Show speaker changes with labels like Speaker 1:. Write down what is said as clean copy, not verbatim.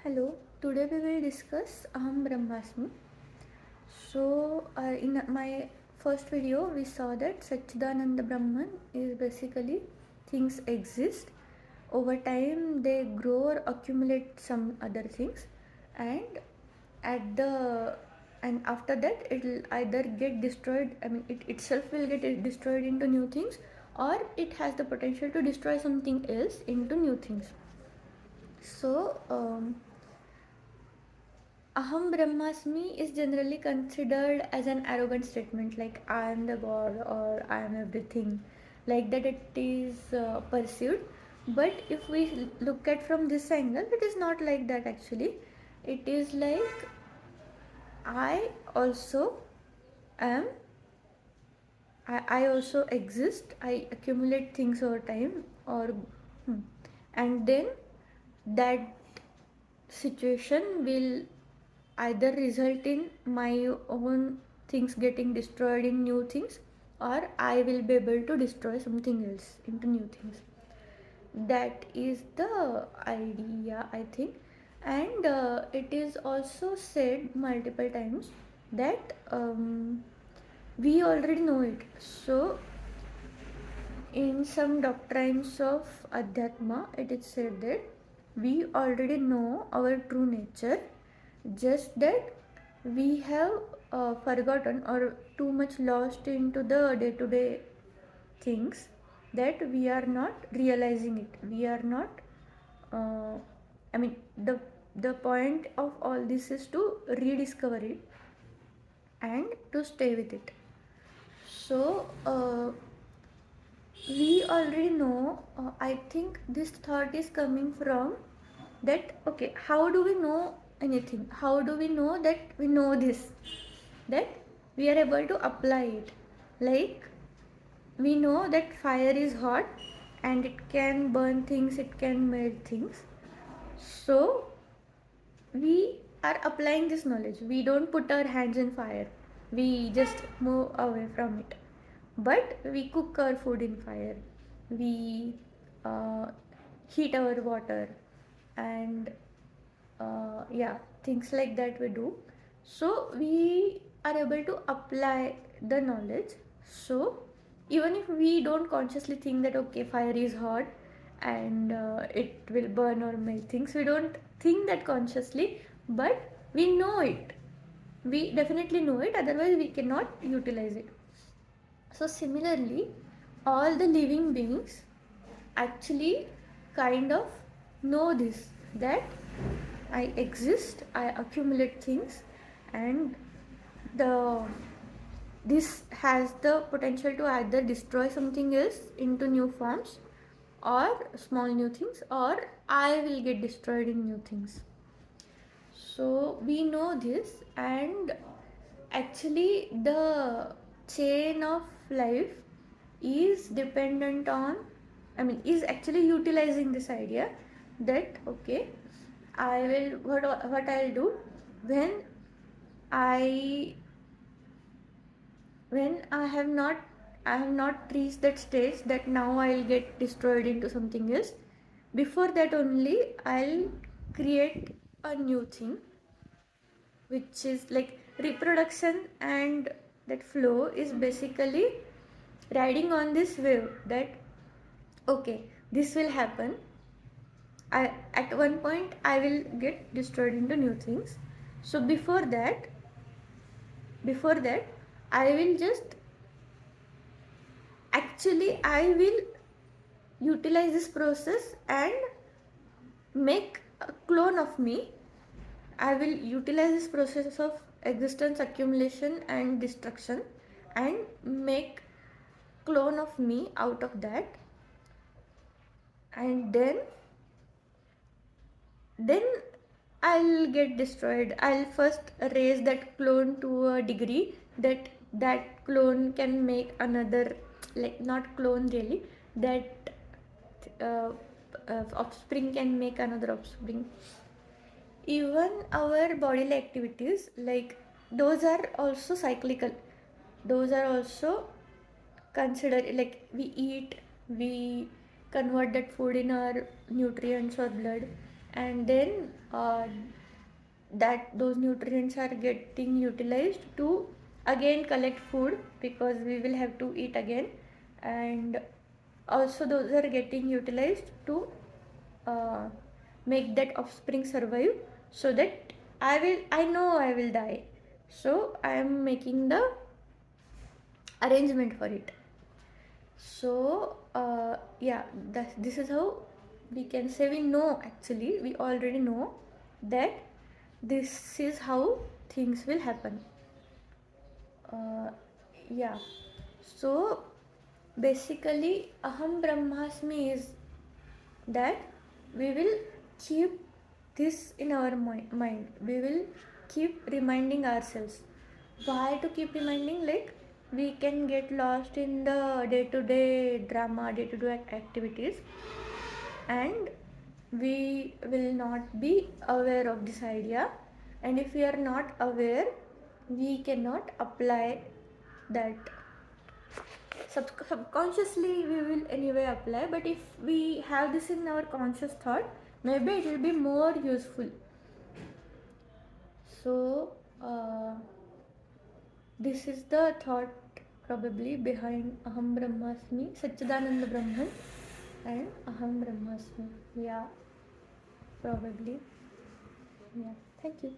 Speaker 1: Hello, today we will discuss Aham Brahmasmi. In my first video, we saw that Satchidananda Brahman is basically things exist. Over time, they grow or accumulate some other things, and at the and after that, it will either get destroyed. It itself will get destroyed into new things, or it has the potential to destroy something else into new things. So. Aham Brahmasmi is generally considered as an arrogant statement like I am the god or I am everything, like that it is perceived. But if we look at from this angle, it is not like that actually. It is like I also am, I also exist, I accumulate things over time, or and then that situation will either result in my own things getting destroyed in new things, or I will be able to destroy something else into new things. That is the idea, I think. And it is also said multiple times that we already know it. So in some doctrines of Adhyatma, it is said that we already know our true nature, just that we have forgotten or too much lost into the day to day things, that we are not realizing it. We are not, uh, I mean, the point of all this is to rediscover it and to stay with it. So, we already know, I think this thought is coming from that, okay, how do we know anything, how do we know that we know this, that we are able to apply it. Like, we know that fire is hot and it can burn things, it can melt things. So we are applying this knowledge. We don't put our hands in fire, we just move away from it. But we cook our food in fire, we uh, heat our water, and yeah, things like that we do. So we are able to apply the knowledge. So even if we don't consciously think that okay, fire is hot and it will burn or melt things, we don't think that consciously, but we know it. We definitely know it, otherwise we cannot utilize it. So similarly, all the living beings actually kind of know this, that I exist, I accumulate things, and the this has the potential to either destroy something else into new forms, or small new things, or I will get destroyed in new things. So we know this, and actually the chain of life is dependent on, is actually utilizing this idea that okay, I will, what I'll do when I I have not reached that stage that now I'll get destroyed into something else. Before that only, I'll create a new thing, which is like reproduction, and that flow is basically riding on this wave that okay, this will happen. At one point I will get destroyed into new things. So before that I will just, actually I will utilize this process and make a clone of me. I will utilize this process of existence, accumulation and destruction, and make clone of me out of that. And then I'll get destroyed. I'll first raise that clone to a degree that that clone can make another, like not clone really, that uh, offspring can make another offspring. Even our bodily activities, like those are also cyclical. Those are also considered, like we eat, we convert that food in our nutrients or blood, and then that those nutrients are getting utilized to again collect food, because we will have to eat again, and also those are getting utilized to uh, make that offspring survive, so that I know I will die, so I am making the arrangement for it. So yeah, this is how we can say we know, actually we already know that this is how things will happen. uh, yeah, so basically Aham Brahmasmi is that we will keep this in our mind. We will keep reminding ourselves. Why to keep reminding? Like, we can get lost in the day to day drama, day to day activities, and we will not be aware of this idea. And if we are not aware, we cannot apply that. Subconsciously we will anyway apply, but if we have this in our conscious thought, maybe it will be more useful. So this is the thought probably behind Aham Brahmasmi, Satchidananda Brahman, and Aham Brahmasmi. Yeah, probably. Yeah, thank you.